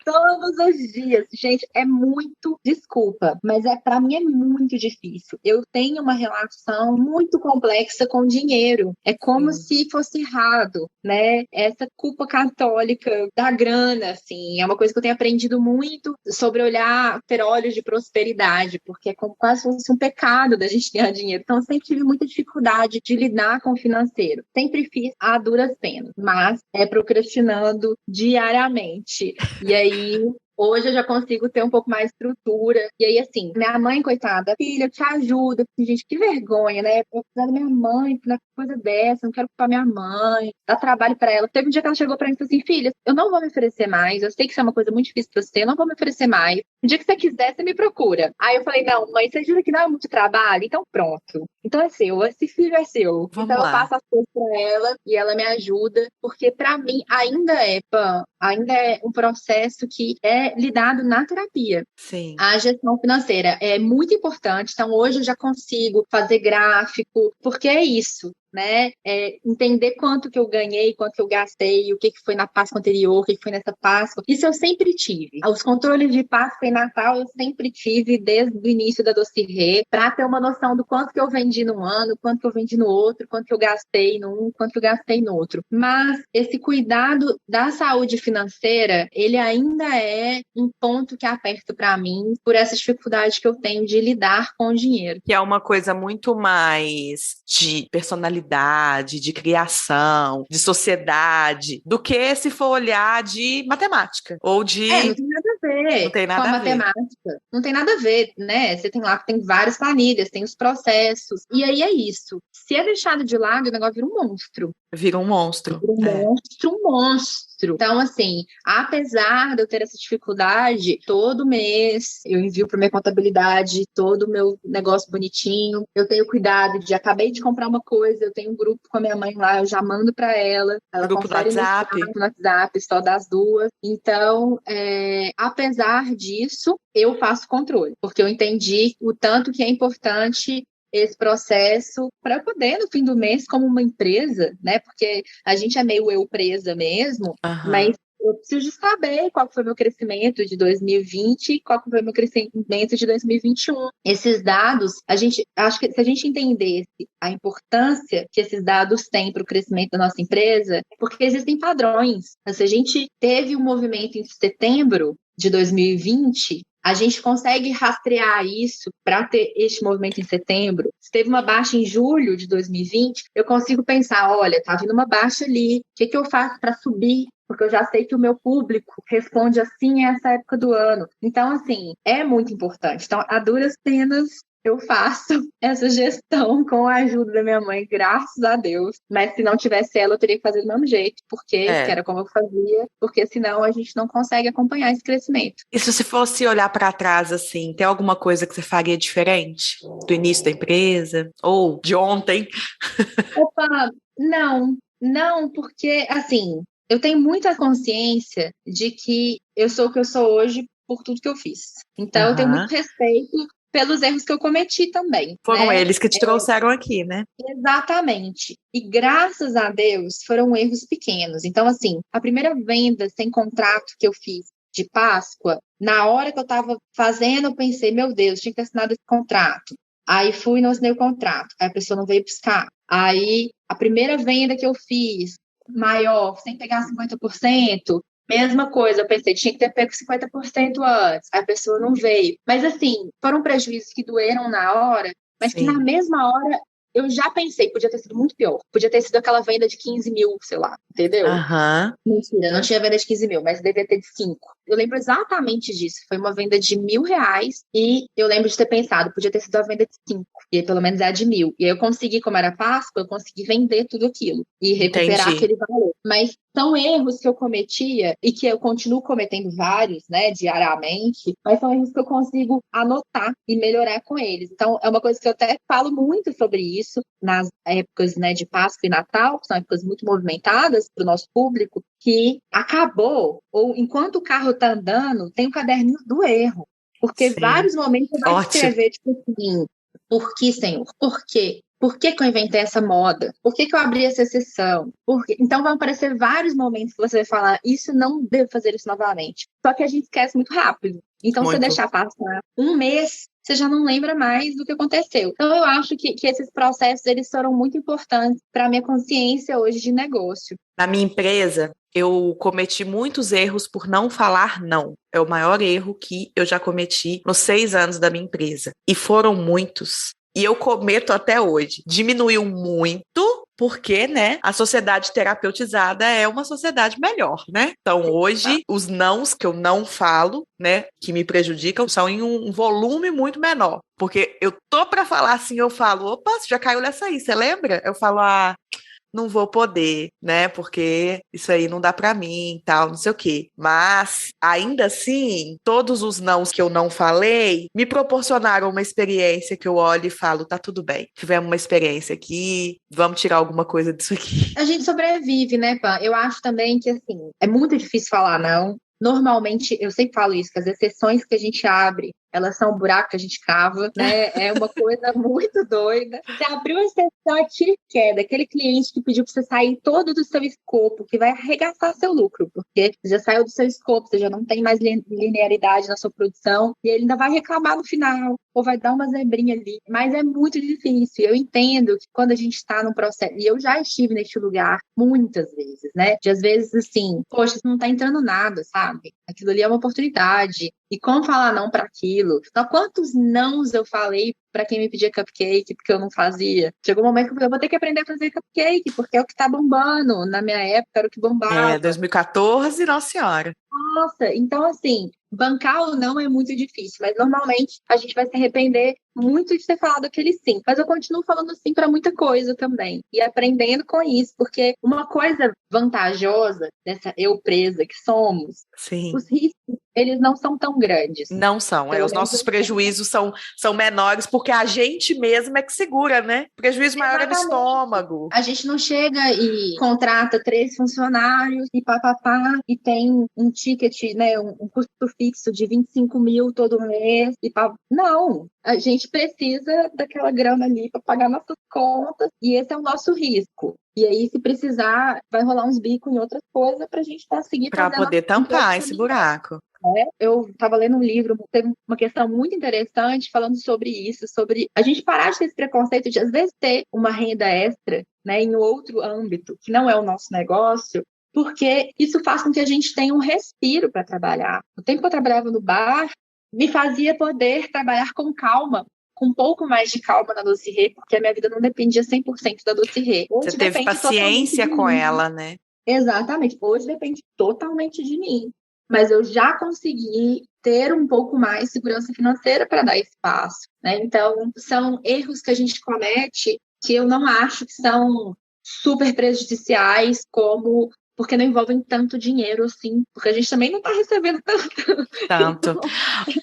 Todos os dias. Gente, é muito, desculpa, mas para mim é muito difícil. Eu tenho uma relação muito complexa com o dinheiro. É como se fosse errado, né? Essa culpa católica da grana, assim, é uma coisa que eu tenho aprendido muito sobre olhar, ter olhos de prosperidade, porque é como quase fosse um pecado da gente ganhar dinheiro. Então, eu sempre tive muita dificuldade de lidar com o financeiro. Sempre fiz a duras penas, mas procrastinando diariamente. E aí, hoje eu já consigo ter um pouco mais de estrutura. E aí, assim, minha mãe, coitada, filha, eu te ajuda. Gente, que vergonha, né? Eu precisar da minha mãe, não é coisa dessa, não quero culpar minha mãe, dar trabalho pra ela. Teve um dia que ela chegou pra mim e falou assim, filha, eu não vou me oferecer mais, eu sei que isso é uma coisa muito difícil pra você, eu não vou me oferecer mais. O dia que você quiser, você me procura. Aí eu falei, não, mãe, você jura que não é muito trabalho? Então pronto. Então é seu, esse filho é seu. Vamos então lá. Eu passo as coisas pra ela e ela me ajuda, porque pra mim ainda é um processo que é lidado na terapia. Sim. A gestão financeira é muito importante. Então, hoje eu já consigo fazer gráfico, porque é isso, né? Entender quanto que eu ganhei, quanto que eu gastei, o que foi na Páscoa anterior, o que foi nessa Páscoa. Isso eu sempre tive. Os controles de Páscoa e Natal eu sempre tive desde o início da Docirê, para ter uma noção do quanto que eu vendi num ano, quanto que eu vendi no outro, quanto que eu gastei num, quanto que eu gastei no outro. Mas esse cuidado da saúde financeira, ele ainda é um ponto que aperta para mim por essa dificuldade que eu tenho de lidar com o dinheiro. Que é uma coisa muito mais de personalidade, de criação, de sociedade, do que se for olhar de matemática ou de... Não tem nada a ver não tem nada com a a ver. matemática. Não tem nada a ver, né? Você tem lá, tem várias planilhas, tem os processos. E aí é isso. Se é deixado de lado, o negócio vira um monstro. Vira um monstro. Um monstro. Então, assim, apesar de eu ter essa dificuldade, todo mês eu envio para minha contabilidade todo o meu negócio bonitinho. Eu tenho cuidado de, acabei de comprar uma coisa, eu tenho um grupo com a minha mãe lá, eu já mando para ela. Ela Grupo no confere WhatsApp. no WhatsApp, só das duas. Então, apesar disso, eu faço controle, porque eu entendi o tanto que é importante esse processo para poder, no fim do mês, como uma empresa, né? Porque a gente é meio eu presa mesmo, mas eu preciso saber qual foi o meu crescimento de 2020 e qual foi o meu crescimento de 2021. Esses dados, acho que se a gente entendesse a importância que esses dados têm para o crescimento da nossa empresa, porque existem padrões. Se a gente teve um movimento em setembro de 2020, a gente consegue rastrear isso para ter este movimento em setembro. Se teve uma baixa em julho de 2020, eu consigo pensar, olha, tá vindo uma baixa ali, o que eu faço para subir porque eu já sei que o meu público responde assim essa época do ano. Então, assim, é muito importante. Então, a duras penas, eu faço essa gestão com a ajuda da minha mãe, graças a Deus. Mas se não tivesse ela, eu teria que fazer do mesmo jeito, porque que era como eu fazia, porque senão a gente não consegue acompanhar esse crescimento. E se você fosse olhar para trás, assim, tem alguma coisa que você faria diferente do início da empresa ou de ontem? Opa, não, porque assim, eu tenho muita consciência de que eu sou o que eu sou hoje por tudo que eu fiz. Então, eu tenho muito respeito pelos erros que eu cometi também. Foram né? eles que te trouxeram aqui, né? Exatamente. E graças a Deus foram erros pequenos. Então, assim, a primeira venda sem contrato que eu fiz de Páscoa, na hora que eu estava fazendo, eu pensei, meu Deus, tinha que ter assinado esse contrato. Aí fui e não assinei o contrato. Aí a pessoa não veio buscar. Aí a primeira venda que eu fiz, maior, sem pegar 50%, mesma coisa, eu pensei, tinha que ter pego 50% antes, a pessoa não veio. Mas assim, foram prejuízos que doeram na hora, mas que na mesma hora eu já pensei, podia ter sido muito pior. Podia ter sido aquela venda de 15 mil, sei lá, entendeu? Mentira, não tinha venda de 15 mil, mas devia ter de 5. Eu lembro exatamente disso. Foi uma venda de R$ 1.000 e eu lembro de ter pensado, podia ter sido a venda de 5. E aí, pelo menos é a de 1.000. E aí eu consegui, como era Páscoa, eu consegui vender tudo aquilo e recuperar aquele valor. Mas são erros que eu cometia e que eu continuo cometendo vários, né, diariamente, mas são erros que eu consigo anotar e melhorar com eles. Então, é uma coisa que eu até falo muito sobre isso nas épocas, né, de Páscoa e Natal, que são épocas muito movimentadas para o nosso público, que acabou, ou enquanto o carro está andando, tem o caderninho do erro. Porque vários momentos você vai escrever, tipo assim, por que, Senhor? Por quê? Por que eu inventei essa moda? Por que eu abri essa exceção? Então vão aparecer vários momentos que você vai falar, isso não devo fazer isso novamente. Só que a gente esquece muito rápido. Então, se você deixar passar um mês, você já não lembra mais do que aconteceu. Então, eu acho que esses processos, eles foram muito importantes para a minha consciência hoje de negócio. Na minha empresa, eu cometi muitos erros por não falar não. É o maior erro que eu já cometi nos 6 anos da minha empresa. E foram muitos. E eu cometo até hoje. Diminuiu muito, porque, né, a sociedade terapeutizada é uma sociedade melhor, né? Então, hoje, os nãos que eu não falo, né, que me prejudicam, são em um volume muito menor. Porque eu tô para falar assim, eu falo, opa, você já caiu nessa aí, você lembra? Eu falo, não vou poder, né? Porque isso aí não dá para mim, tal, não sei o quê. Mas, ainda assim, todos os nãos que eu não falei me proporcionaram uma experiência que eu olho e falo, tá tudo bem. Tivemos uma experiência aqui, vamos tirar alguma coisa disso aqui. A gente sobrevive, né, Pan? Eu acho também que, assim, é muito difícil falar não. Normalmente, eu sempre falo isso, que as exceções que a gente abre, elas são um buraco que a gente cava, né? É uma coisa muito doida. Você abriu a exceção, tira e queda. Aquele cliente que pediu para você sair todo do seu escopo, que vai arregaçar seu lucro, porque você já saiu do seu escopo, você já não tem mais linearidade na sua produção, e ele ainda vai reclamar no final, ou vai dar uma zebrinha ali. Mas é muito difícil. Eu entendo que quando a gente está num processo, e eu já estive neste lugar muitas vezes, né? De às vezes, assim, poxa, não tá entrando nada, sabe? Aquilo ali é uma oportunidade. E como falar não para aquilo? Então, quantos nãos eu falei para quem me pedia cupcake porque eu não fazia? Chegou um momento que eu falei, eu vou ter que aprender a fazer cupcake, porque é o que tá bombando. Na minha época era o que bombava. 2014, Nossa Senhora. Nossa, então assim, bancar ou não é muito difícil, mas normalmente a gente vai se arrepender muito de ter falado aquele sim. Mas eu continuo falando sim para muita coisa também e aprendendo com isso, porque uma coisa vantajosa dessa eu presa que somos, os riscos, eles não são tão grandes. Não são, os nossos prejuízos são menores, porque a gente mesma é que segura, né? O prejuízo maior é no estômago. A gente não chega e contrata 3 funcionários e papapá, e tem um ticket, né, um custo fixo de 25 mil todo mês. Não, a gente precisa daquela grana ali para pagar nossas contas, e esse é o nosso risco. E aí, se precisar, vai rolar uns bicos em outras coisas para a gente conseguir para poder tampar esse buraco. Eu estava lendo um livro, teve uma questão muito interessante falando sobre isso, sobre a gente parar de ter esse preconceito de, às vezes, ter uma renda extra, né, em outro âmbito, que não é o nosso negócio, porque isso faz com que a gente tenha um respiro para trabalhar. O tempo que eu trabalhava no bar me fazia poder trabalhar com calma, com um pouco mais de calma na Docirê, porque a minha vida não dependia 100% da Docirê. Você teve paciência com ela, né? Exatamente. Hoje depende totalmente de mim. Mas eu já consegui ter um pouco mais segurança financeira para dar espaço, né? Então, são erros que a gente comete que eu não acho que são super prejudiciais, como porque não envolvem tanto dinheiro assim, porque a gente também não está recebendo tanto. Tanto.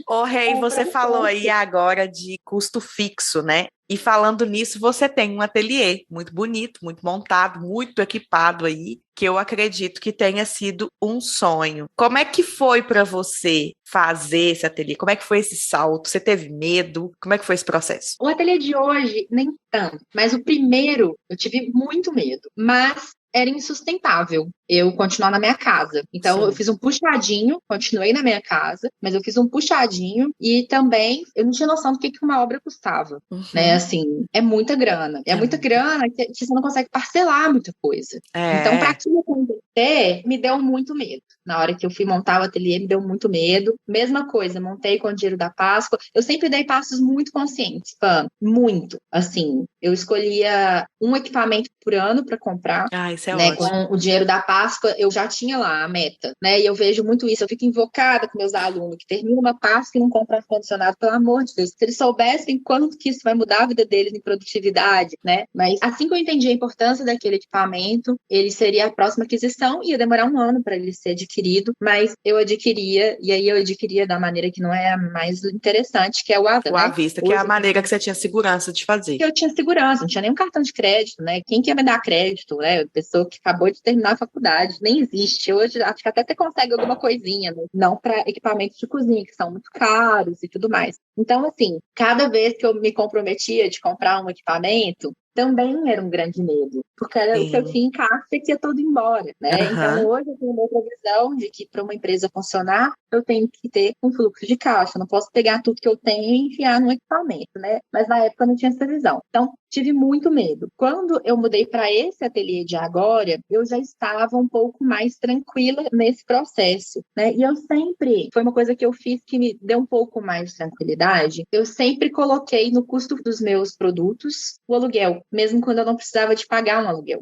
Ô, Rei, É você falou aí agora de custo fixo, né? E falando nisso, você tem um ateliê muito bonito, muito montado, muito equipado aí, que eu acredito que tenha sido um sonho. Como é que foi para você fazer esse ateliê? Como é que foi esse salto? Você teve medo? Como é que foi esse processo? O ateliê de hoje, nem tanto, mas o primeiro eu tive muito medo, mas era insustentável eu continuar na minha casa. Então, eu Sim. fiz um puxadinho, continuei na minha casa, mas eu fiz um puxadinho e também eu não tinha noção do que uma obra custava. Né, assim, é muita grana. É muita grana que você não consegue parcelar muita coisa. Então, para aquilo acontecer, me deu muito medo. Na hora que eu fui montar o ateliê, me deu muito medo. Mesma coisa, montei com o dinheiro da Páscoa. Eu sempre dei passos muito conscientes, Pam, muito. Assim, eu escolhia um equipamento por ano para comprar. Isso é né, ótimo. com o dinheiro da Páscoa, eu já tinha lá a meta, né? E eu vejo muito isso, eu fico invocada com meus alunos que terminam uma Páscoa e não compram ar-condicionado, pelo amor de Deus. Se eles soubessem quanto que isso vai mudar a vida deles em produtividade, né? Mas assim que eu entendi a importância daquele equipamento, ele seria a próxima aquisição, ia demorar um ano para ele ser adquirido, mas eu adquiria, e aí eu adquiria da maneira que não é a mais interessante, que é o avista, O à vista, que é a Hoje, maneira que você tinha segurança de fazer. eu tinha segurança, não tinha nenhum cartão de crédito, né? Quem quer me dar crédito, né? A pessoa que acabou de terminar a faculdade, nem existe. Hoje acho que até você consegue alguma coisinha, né? Não para equipamentos de cozinha, que são muito caros e tudo mais. Então, assim, cada vez que eu me comprometia de comprar um equipamento, também era um grande medo, porque era o que eu tinha em caixa que ia todo embora, né? Então, hoje eu tenho uma outra visão de que para uma empresa funcionar, eu tenho que ter um fluxo de caixa, eu não posso pegar tudo que eu tenho e enfiar no equipamento, né? Mas na época eu não tinha essa visão. Então, tive muito medo. Quando eu mudei para esse ateliê de agora, eu já estava um pouco mais tranquila nesse processo, né? E eu sempre, foi uma coisa que eu fiz que me deu um pouco mais de tranquilidade, eu sempre coloquei no custo dos meus produtos o aluguel, mesmo quando eu não precisava de pagar um aluguel.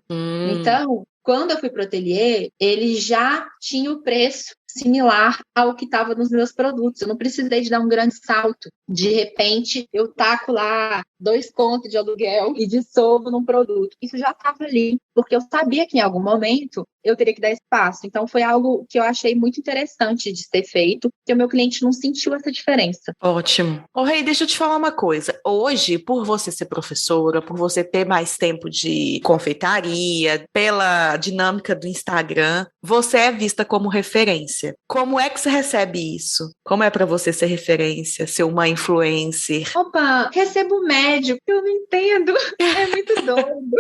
Então, quando eu fui para o ateliê, ele já tinha o preço similar ao que estava nos meus produtos. Eu não precisei de dar um grande salto. De repente, eu taco lá 2 contos de aluguel e dissolvo num produto. Isso já estava ali, porque eu sabia que em algum momento eu teria que dar espaço. Então, foi algo que eu achei muito interessante de ser feito, que o meu cliente não sentiu essa diferença. Ótimo. Ô, Rei, deixa eu te falar uma coisa. Hoje, por você ser professora, por você ter mais tempo de confeitaria, pela dinâmica do Instagram, você é vista como referência. Como é que você recebe isso? Como é para você ser referência, ser uma influencer? Opa, recebo médio, eu não entendo. É muito doido.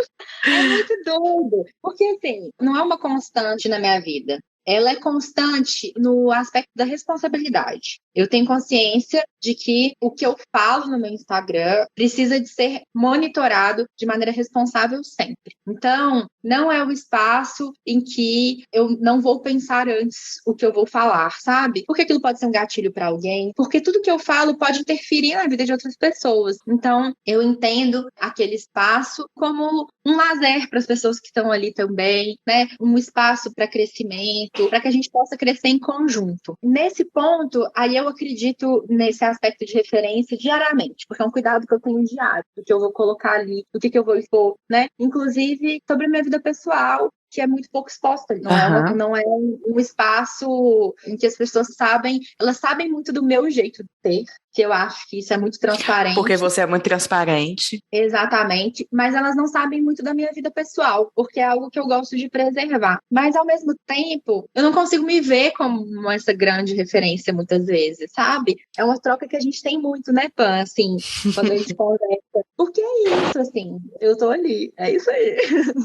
É muito doido. Porque, assim, não é uma constante na minha vida. Ela é constante no aspecto da responsabilidade. Eu tenho consciência de que o que eu falo no meu Instagram precisa de ser monitorado de maneira responsável sempre. Então, não é o espaço em que eu não vou pensar antes o que eu vou falar, sabe? Porque aquilo pode ser um gatilho para alguém, porque tudo que eu falo pode interferir na vida de outras pessoas. Então, eu entendo aquele espaço como um lazer para as pessoas que estão ali também, né? Um espaço para crescimento, para que a gente possa crescer em conjunto. Nesse ponto, aí eu acredito nesse aspecto de referência diariamente, porque é um cuidado que eu tenho diário, do que eu vou colocar ali, do que eu vou expor, né? Inclusive sobre a minha vida pessoal, que é muito pouco exposta. Não é um espaço em que as pessoas sabem, elas sabem muito do meu jeito de ter, que eu acho que isso é muito transparente. Porque você é muito transparente. Exatamente, mas elas não sabem muito da minha vida pessoal, porque é algo que eu gosto de preservar. Mas, ao mesmo tempo, eu não consigo me ver como essa grande referência muitas vezes, sabe? É uma troca que a gente tem muito, né, Pan? Assim, quando a gente conversa. Porque é isso, assim, eu tô ali, é isso aí.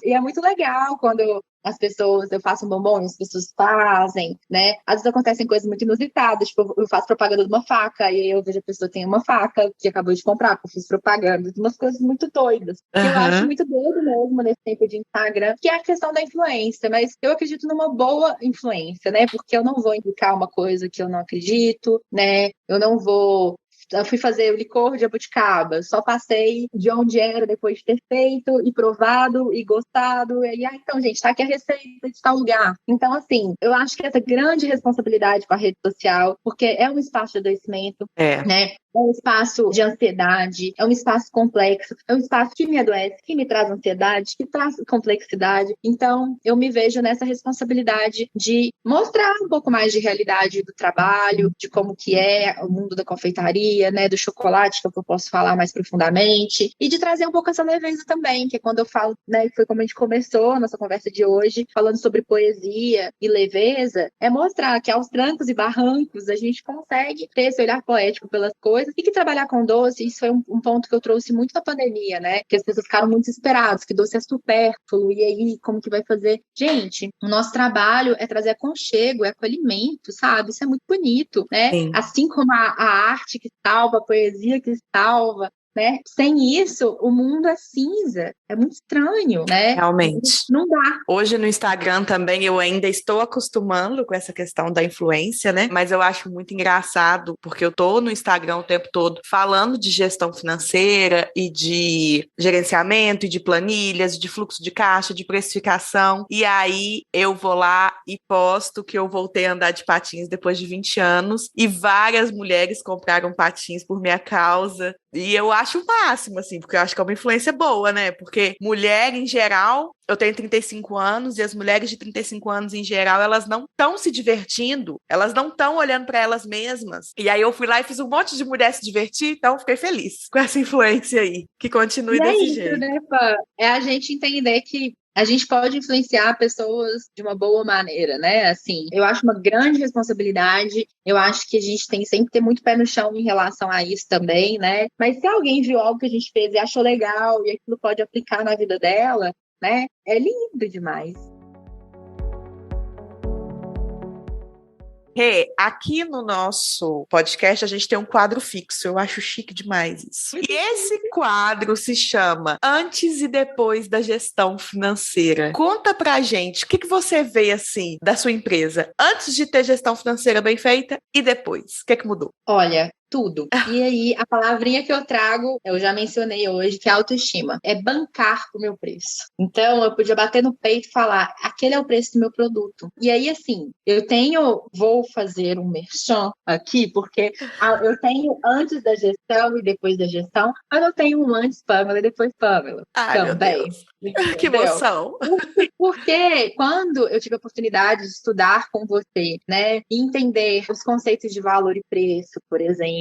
E é muito legal quando as pessoas, eu faço um bombom e as pessoas fazem, né? Às vezes acontecem coisas muito inusitadas, tipo, eu faço propaganda de uma faca, e aí eu vejo a pessoa tem uma faca que acabou de comprar, que eu fiz propaganda, umas coisas muito doidas. Que eu acho muito doido mesmo nesse tempo de Instagram, que é a questão da influência, mas eu acredito numa boa influência, né? Porque eu não vou indicar uma coisa que eu não acredito, né? Eu não vou Eu fui fazer o licor de jabuticaba, só passei de onde era depois de ter feito e provado e gostado. E aí, então, gente, tá aqui a receita de tal lugar. Então, assim, eu acho que essa grande responsabilidade com a rede social, porque é um espaço de adoecimento, né? É um espaço de ansiedade, é um espaço complexo, é um espaço que me adoece, que me traz ansiedade, que traz complexidade. Então, eu me vejo nessa responsabilidade de mostrar um pouco mais de realidade do trabalho, de como que é o mundo da confeitaria, né, do chocolate, que é o que eu posso falar mais profundamente, e de trazer um pouco essa leveza também, que é quando eu falo, né, que foi como a gente começou a nossa conversa de hoje, falando sobre poesia e leveza, é mostrar que aos trancos e barrancos a gente consegue ter esse olhar poético pelas coisas e que trabalhar com doce, isso foi um ponto que eu trouxe muito na pandemia, né, que as pessoas ficaram muito desesperadas, que doce é supérfluo, e aí, como que vai fazer? Gente, o nosso trabalho é trazer aconchego, é acolhimento, sabe? Isso é muito bonito, né? Sim. Assim como a arte que salva, a poesia que salva, né? Sem isso, o mundo é cinza, é muito estranho, né? Realmente. Não dá. Hoje no Instagram também eu ainda estou acostumando com essa questão da influência, né? Mas eu acho muito engraçado, porque eu tô no Instagram o tempo todo falando de gestão financeira e de gerenciamento e de planilhas, de fluxo de caixa, de precificação. E aí eu vou lá e posto que eu voltei a andar de patins depois de 20 anos e várias mulheres compraram patins por minha causa. E eu acho o máximo, assim, porque eu acho que é uma influência boa, né? Porque mulher, em geral, eu tenho 35 anos e as mulheres de 35 anos, em geral, elas não estão se divertindo, elas não estão olhando para elas mesmas. E aí eu fui lá e fiz um monte de mulher se divertir, então fiquei feliz com essa influência aí, que continue desse isso, jeito. né, Fã? É a gente entender que a gente pode influenciar pessoas de uma boa maneira, né? Assim, eu acho uma grande responsabilidade. Eu acho que a gente tem sempre que ter muito pé no chão em relação a isso também, né? Mas se alguém viu algo que a gente fez e achou legal e aquilo pode aplicar na vida dela, né? É lindo demais. Aqui no nosso podcast a gente tem um quadro fixo, eu acho chique demais isso. E esse quadro se chama Antes e Depois da Gestão Financeira. Conta pra gente, o que você vê assim da sua empresa antes de ter gestão financeira bem feita e depois? O que mudou? Olha, tudo. E aí, a palavrinha que eu trago, eu já mencionei hoje, que é autoestima. É bancar o meu preço. Então, eu podia bater no peito e falar, aquele é o preço do meu produto. E aí, assim, vou fazer um merchan aqui, porque eu tenho antes da gestão e depois da gestão, mas eu tenho um antes Pamela e depois Pamela. Ai, meu Também. Deus. Que emoção. Porque quando eu tive a oportunidade de estudar com você, né, e entender os conceitos de valor e preço, por exemplo,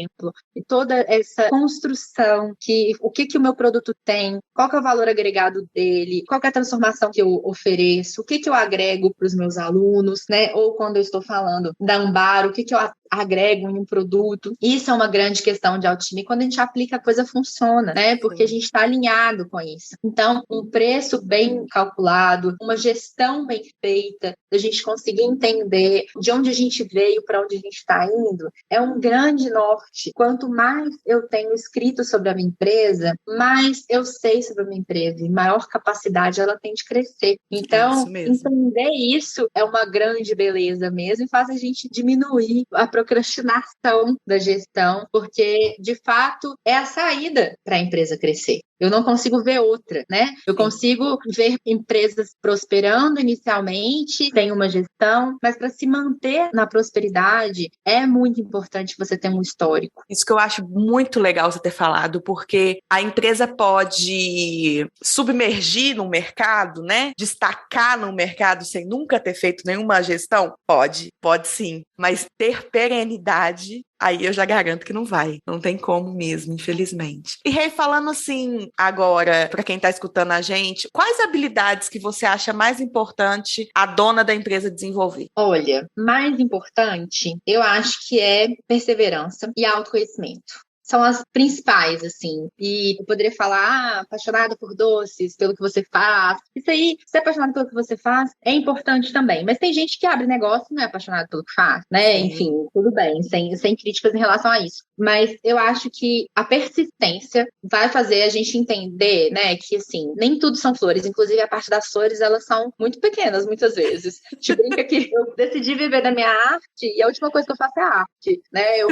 e toda essa construção que o que o meu produto tem, qual que é o valor agregado dele, qual que é a transformação que eu ofereço, o que eu agrego para os meus alunos, né, ou quando eu estou falando da Ambaro, o que eu agrego em um produto. Isso é uma grande questão de autoestima. E quando a gente aplica, a coisa funciona, né? Porque a gente está alinhado com isso. Então, um preço bem calculado, uma gestão bem feita, a gente conseguir entender de onde a gente veio, para onde a gente está indo, é um grande norte. Quanto mais eu tenho escrito sobre a minha empresa, mais eu sei sobre a minha empresa e maior capacidade ela tem de crescer. Então, entender isso é uma grande beleza mesmo e faz a gente diminuir a procrastinação da gestão, porque, de fato, é a saída para a empresa crescer. Eu não consigo ver outra, né? Eu consigo ver empresas prosperando inicialmente, tem uma gestão, mas para se manter na prosperidade é muito importante você ter um histórico. Isso que eu acho muito legal você ter falado, porque a empresa pode submergir no mercado, né? Destacar no mercado sem nunca ter feito nenhuma gestão? Pode sim. Mas ter perenidade, aí eu já garanto que não vai. Não tem como mesmo, infelizmente. E Rei, falando assim agora, para quem está escutando a gente, quais habilidades que você acha mais importante a dona da empresa desenvolver? Olha, mais importante, eu acho que é perseverança e autoconhecimento. São as principais, assim. E eu poderia falar, apaixonada por doces, pelo que você faz. Isso aí, ser apaixonado pelo que você faz é importante também. Mas tem gente que abre negócio e não é apaixonado pelo que faz, né? Sim. Enfim, tudo bem, sem críticas em relação a isso. Mas eu acho que a persistência vai fazer a gente entender, né, que, assim, nem tudo são flores. Inclusive, a parte das flores, elas são muito pequenas, muitas vezes. Te brinca que eu decidi viver da minha arte e a última coisa que eu faço é arte, né? Eu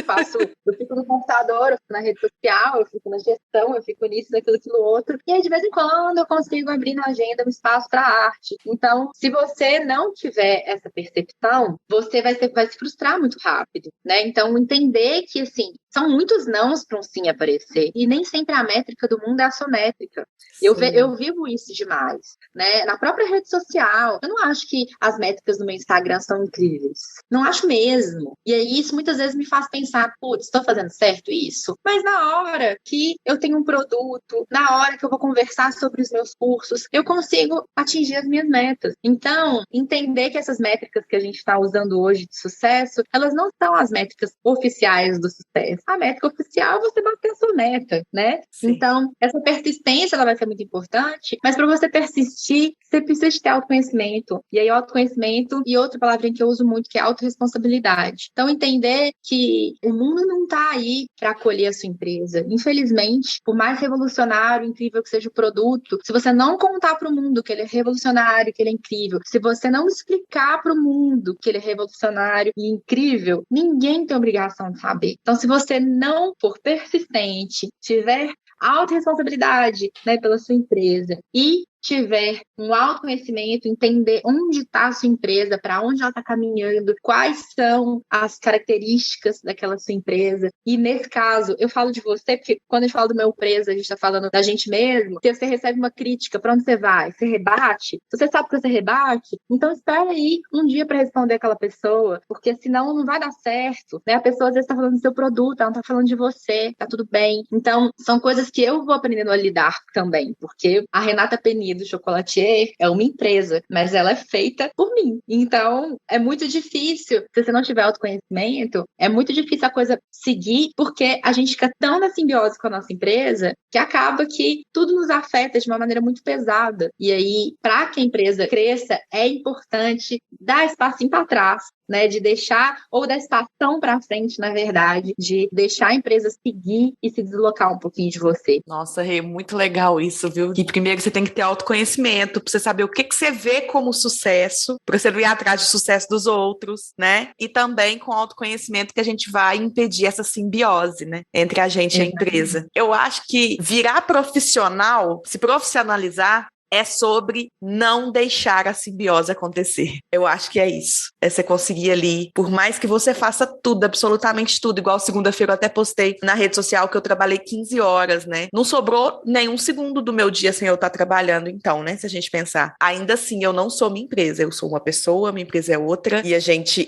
fico no computador, eu na rede social, eu fico na gestão, eu fico nisso, naquilo, aquilo outro. E aí, de vez em quando, eu consigo abrir na agenda um espaço para arte. Então, se você não tiver essa percepção, você vai se frustrar muito rápido, né? Então, entender que, assim, são muitos nãos para um sim aparecer. E nem sempre a métrica do mundo é a sua métrica. Eu vivo isso demais, né? Na própria rede social, eu não acho que as métricas do meu Instagram são incríveis. Não acho mesmo. E aí, isso muitas vezes me faz pensar, putz, estou fazendo certo isso? Mas na hora que eu tenho um produto, na hora que eu vou conversar sobre os meus cursos, eu consigo atingir as minhas metas. Então, entender que essas métricas que a gente está usando hoje de sucesso, elas não são as métricas oficiais do sucesso. A métrica oficial é você bater a sua meta, né? Sim. Então, essa persistência, ela vai ser muito importante, mas para você persistir, você precisa ter autoconhecimento. E aí, autoconhecimento e outra palavrinha que eu uso muito, que é autorresponsabilidade. Então, entender que o mundo não está aí para acolher a sua empresa. Infelizmente, por mais revolucionário, incrível que seja o produto, se você não contar para o mundo que ele é revolucionário, que ele é incrível, se você não explicar para o mundo que ele é revolucionário e incrível, ninguém tem obrigação de saber. Então, se você não for persistente, tiver autorresponsabilidade, né, pela sua empresa e tiver um autoconhecimento, entender onde está a sua empresa, para onde ela está caminhando, quais são as características daquela sua empresa. E nesse caso, eu falo de você, porque quando a gente fala do meu empresa, a gente está falando da gente mesmo, se você recebe uma crítica, para onde você vai? Você rebate? Se você sabe que você rebate, então espera aí um dia para responder aquela pessoa, porque senão não vai dar certo, né? A pessoa às vezes está falando do seu produto, ela não está falando de você, tá tudo bem. Então, são coisas que eu vou aprendendo a lidar também, porque a Renata Penido do Chocolatier é uma empresa, mas ela é feita por mim. Então, é muito difícil, se você não tiver autoconhecimento, é muito difícil a coisa seguir, porque a gente fica tão na simbiose com a nossa empresa que acaba que tudo nos afeta de uma maneira muito pesada. E aí, para que a empresa cresça, é importante dar espacinho para trás, né, de deixar, ou da estação para frente, na verdade, de deixar a empresa seguir e se deslocar um pouquinho de você. Nossa, Rê, muito legal isso, viu? Que primeiro você tem que ter autoconhecimento, para você saber o que você vê como sucesso, para você não ir atrás de sucesso dos outros, né? E também com autoconhecimento que a gente vai impedir essa simbiose, né, entre a gente e a empresa. Eu acho que virar profissional, se profissionalizar, é sobre não deixar a simbiose acontecer. Eu acho que é isso. É você conseguir ali, por mais que você faça tudo, absolutamente tudo, igual segunda-feira eu até postei na rede social que eu trabalhei 15 horas, né? Não sobrou nenhum segundo do meu dia sem eu estar trabalhando, então, né? Se a gente pensar. Ainda assim, eu não sou minha empresa, eu sou uma pessoa, minha empresa é outra, e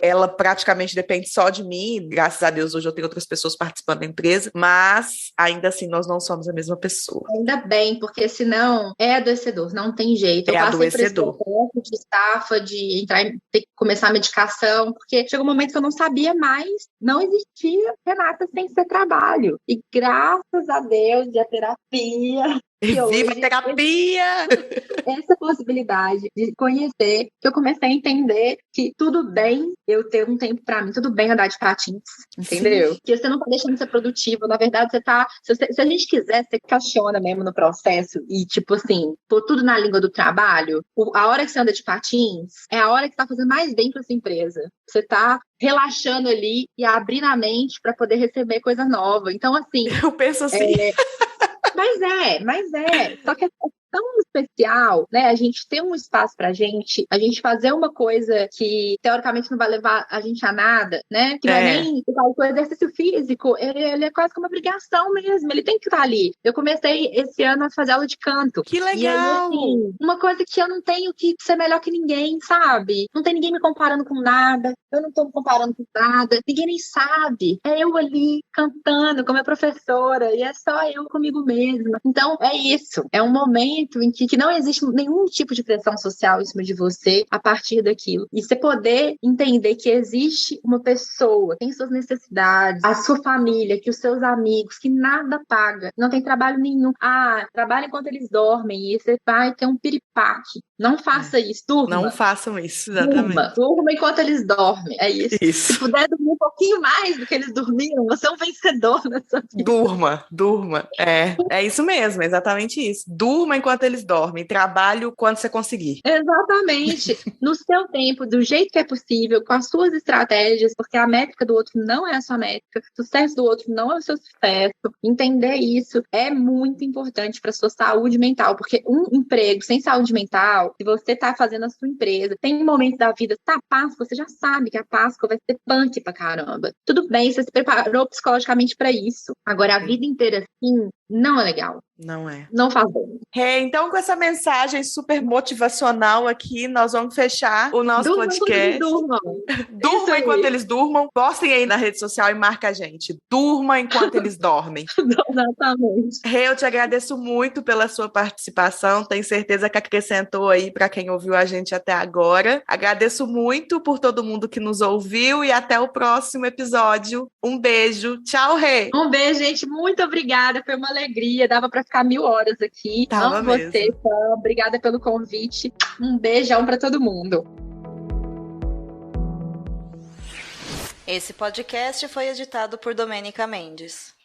ela praticamente depende só de mim. Graças a Deus, hoje eu tenho outras pessoas participando da empresa, mas ainda assim, nós não somos a mesma pessoa. Ainda bem, porque senão é adoecedor. Não tem jeito. Eu passei por esse processo de estafa, de entrar, ter que começar a medicação, porque chegou um momento que eu não sabia mais, não existia Renata sem ser trabalho. E graças a Deus e a terapia, Viva a terapia! Essa possibilidade de conhecer, que eu comecei a entender que tudo bem eu ter um tempo pra mim, tudo bem andar de patins, entendeu? Sim. Que você não tá deixando de ser produtivo, na verdade você tá, se a gente quiser, você questiona mesmo no processo e tipo assim, pôr tudo na língua do trabalho, a hora que você anda de patins é a hora que tá fazendo mais bem pra sua empresa. Você tá relaxando ali e abrindo a mente pra poder receber coisa nova. Então assim... Eu penso assim... Mas é. Só que é tão especial, né? A gente ter um espaço pra gente, a gente fazer uma coisa que teoricamente não vai levar a gente a nada, né? Que não é nem o exercício físico, ele é quase como uma obrigação mesmo, ele tem que estar ali. Eu comecei esse ano a fazer aula de canto. Que legal! E aí, assim, uma coisa que eu não tenho que ser melhor que ninguém, sabe? Não tem ninguém me comparando com nada, eu não tô me comparando com nada, ninguém nem sabe. É eu ali cantando com a minha professora e é só eu comigo mesma. Então, é isso. É um momento em que não existe nenhum tipo de pressão social em cima de você a partir daquilo. E você poder entender que existe uma pessoa, tem suas necessidades, a sua família, que os seus amigos, que nada paga, não tem trabalho nenhum. Trabalha enquanto eles dormem e você vai ter um piripaque Não faça isso, durma. Não façam isso, exatamente. Durma enquanto eles dormem, é isso. Isso. Se puder dormir um pouquinho mais do que eles dormiram, você é um vencedor nessa vida. Durma. É isso mesmo, exatamente isso. Durma enquanto eles dormem, trabalho quando você conseguir. Exatamente. No seu tempo, do jeito que é possível, com as suas estratégias, porque a métrica do outro não é a sua métrica, o sucesso do outro não é o seu sucesso. Entender isso é muito importante para a sua saúde mental, porque um emprego sem saúde mental, se você está fazendo a sua empresa, tem um momento da vida, tá Páscoa, você já sabe que a Páscoa vai ser punk pra caramba. Tudo bem, você se preparou psicologicamente para isso. Agora, a vida inteira assim, não é legal. Não é. Não faz bem. Então, com essa mensagem super motivacional aqui, nós vamos fechar o nosso podcast. Durma enquanto eles durmam. Postem aí na rede social e marca a gente. Durma enquanto eles dormem. Exatamente. Eu te agradeço muito pela sua participação. Tenho certeza que acrescentou aí para quem ouviu a gente até agora. Agradeço muito por todo mundo que nos ouviu e até o próximo episódio. Um beijo. Tchau, Rê. Um beijo, gente. Muito obrigada. Foi uma alegria. Dava para ficar 1000 horas aqui. Tava Amo você, fã. Obrigada pelo convite. Um beijão para todo mundo. Esse podcast foi editado por Domênica Mendes.